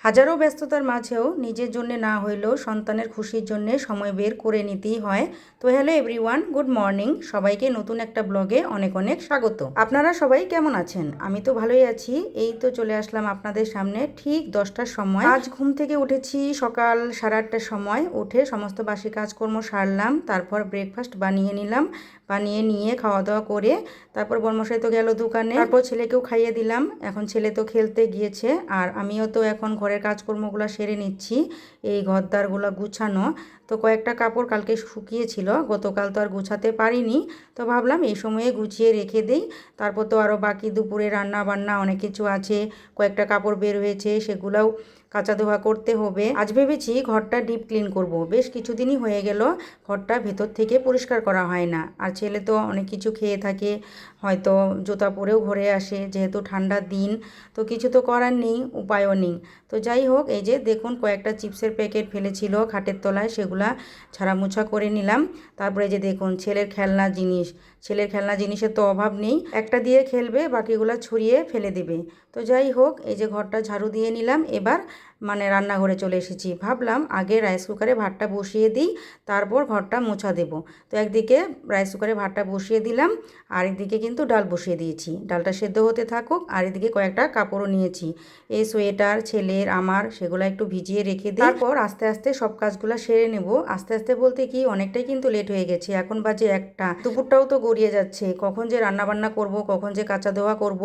হাজারো ব্যস্ততার মাঝেও নিজের জন্য না হইলেও সন্তানের খুশির জন্য সময় বের করে নিতেই হয়। তো হ্যালো এভরিওয়ান, গুড মর্নিং। সবাইকে নতুন একটা ব্লগে অনেক অনেক স্বাগত। আপনারা সবাই কেমন আছেন? আমি তো ভালোই আছি। এই তো চলে আসলাম আপনাদের সামনে ঠিক 10টার সময়। আজ ঘুম থেকে উঠেছি সকাল 8:30টার সময়। উঠে সমস্ত বাসি কাজকর্ম সারলাম, তারপর ব্রেকফাস্ট বানিয়ে নিলাম। বানিয়ে নিয়ে খাওয়া দাওয়া করে তারপর বর্মশাই তো গেল দোকানে, তারপর ছেলেকেও খাইয়ে দিলাম। এখন ছেলে তো খেলতে গিয়েছে, আর আমিও তো এখন ঘরের কাজকর্মগুলো সেরে নিচ্ছি। এই ঘরদারগুলো গুছানো, তো কয়েকটা কাপড় কালকে শুকিয়েছিল, গতকাল তো আর গুছাতে পারিনি। তো ভাবলাম এই সময়ে গুছিয়ে রেখে দেই। তারপর তো আরও বাকি দুপুরে রান্না বান্না অনেক কিছু আছে। কয়েকটা কাপড় বের হয়েছে, সেগুলোও কাচা ধোয়া করতে হবে। আজ ভেবেছি ঘরটা ডিপ ক্লিন করব। বেশ কিছুদিনই হয়ে গেল ঘরটা ভেতর থেকে পরিষ্কার করা হয় না। আর ছেলে তো অনেক কিছু খেয়ে থাকে, হয়তো জুতা পরেও ঘরে আসে, যেহেতু ঠান্ডার দিন। তো কিছু তো করার নেই, উপায়ও নেই। তো যাই হোক, এই যে দেখুন কয়েকটা চিপসের প্যাকেট ফেলেছিল খাটের তলায়, সেগুলা ছাড়ামোছা করে নিলাম। তারপরে যে দেখুন ছেলের খেলনা জিনিসের তো অভাব নেই, একটা দিয়ে খেলবে, বাকিগুলা ছড়িয়ে ফেলে দেবে। তো যাই হোক, এই যে ঘরটা ঝাড়ু দিয়ে নিলাম। এবার রান্নাঘরে চলে এসেছি। ভাবলাম আগে রাইস কুকারে ভাতটা বসিয়ে দিই, তারপর ঘরটা মোছা দেব। তো একদিকে রাইস কুকারে ভাতটা বসিয়ে দিলাম, আর একদিকে কিন্তু ডাল বসিয়ে দিয়েছি। ডালটা সেদ্ধ হতে থাকুক, আর এদিকে কয়েকটা কাপড়ও নিয়েছি, এই সোয়েটার ছেলের আমার, সেগুলো একটু ভিজিয়ে রেখে দিই। তারপর আস্তে আস্তে সব কাজগুলো সেরে নেব। আস্তে আস্তে বলতে কি, অনেকটাই কিন্তু লেট হয়ে গেছে। এখন বাজে 1টা, দুপুরটাও তো গড়িয়ে যাচ্ছে। কখন যে রান্না বান্না করব, কখন যে কাঁচা ধোয়া করব,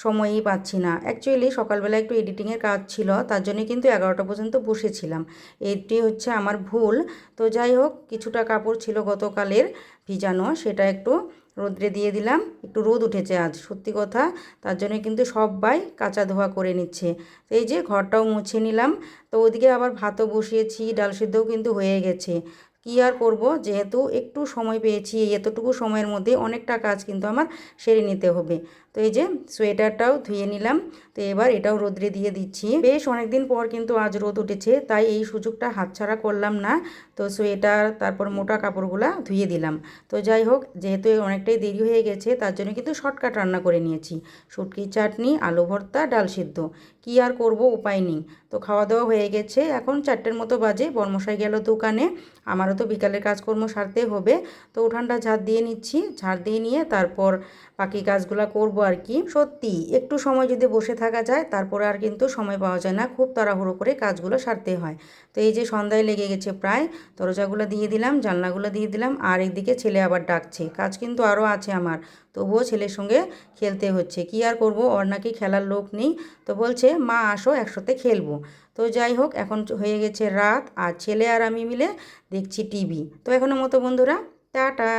সময়ই পাচ্ছি না। অ্যাকচুয়ালি সকালবেলা একটু এডিটিংয়ের কাজ ছিল, তার জন্য কিন্তু 11টা পর্যন্ত বসেছিলাম। এটি হচ্ছে আমার ভুল। তো যাই হোক, কিছুটা কাপড় ছিল গতকালের ভিজানো, সেটা একটু রোদ্রে দিয়ে দিলাম। একটু রোদ উঠেছে আজ, সত্যি কথা, তার জন্য কিন্তু সবাই কাঁচা ধোয়া করে নিচ্ছে। তো এই যে ঘরটাও মুছে নিলাম। তো ওদিকে আবার ভাতও বসিয়েছি, ডাল সিদ্ধও কিন্তু হয়ে গেছে। কী আর করব, যেহেতু একটু সময় পেয়েছি, এতটুকু সময়ের মধ্যে অনেকটা কাজ কিন্তু আমার সেরে নিতে হবে। তো এই যে সোয়েটারটাও ধুয়ে নিলাম। তো এবার এটাও রোদ্রে দিয়ে দিচ্ছি। বেশ অনেকদিন পর কিন্তু আজ রোদ উঠেছে, তাই এই সুযোগটা হাতছাড়া করলাম না। তো সোয়েটার, তারপর মোটা কাপড়গুলো ধুয়ে দিলাম। তো যাই হোক, যেহেতু অনেকটাই দেরি হয়ে গেছে, তার জন্য কিন্তু শর্টকাট রান্না করে নিয়েছি। শুটকির চাটনি, আলু ভর্তা, ডাল সিদ্ধ। কী আর করব, উপায় নেই। তো খাওয়া দাওয়া হয়ে গেছে, এখন 4টের মতো বাজে। বর্মশাই গেল দোকানে, আমারও তো বিকালের কাজকর্ম সারতে হবে। তো উঠানটা ঝাড় দিয়ে নিচ্ছি, ঝাড় দিয়ে নিয়ে তারপর বাকি কাজগুলো করব আর কি। সত্যি একটু সময় যদি বসে থাকা যায়, তারপরে আর কিন্তু সময় পাওয়া যায় না, খুব তাড়াহুড়ো করে কাজগুলো সারতে হয়। তো এই যে সন্ধ্যায় লেগে গেছে প্রায়, দরজাগুলো দিয়ে দিলাম, জানলাগুলো দিয়ে দিলাম, আর একদিকে ছেলে আবার ডাকছে। কাজ কিন্তু আরও আছে আমার, তবুও ছেলের সঙ্গে খেলতে হচ্ছে। কি আর করব, ওর নাকি খেলার লোক নেই। তো বলছে মা আসো একসাথে খেলবো। তো যাই হোক, এখন হয়ে গেছে রাত, আর ছেলে আর আমি মিলে দেখছি টিভি। তো এখনের মতো বন্ধুরা, টাটা।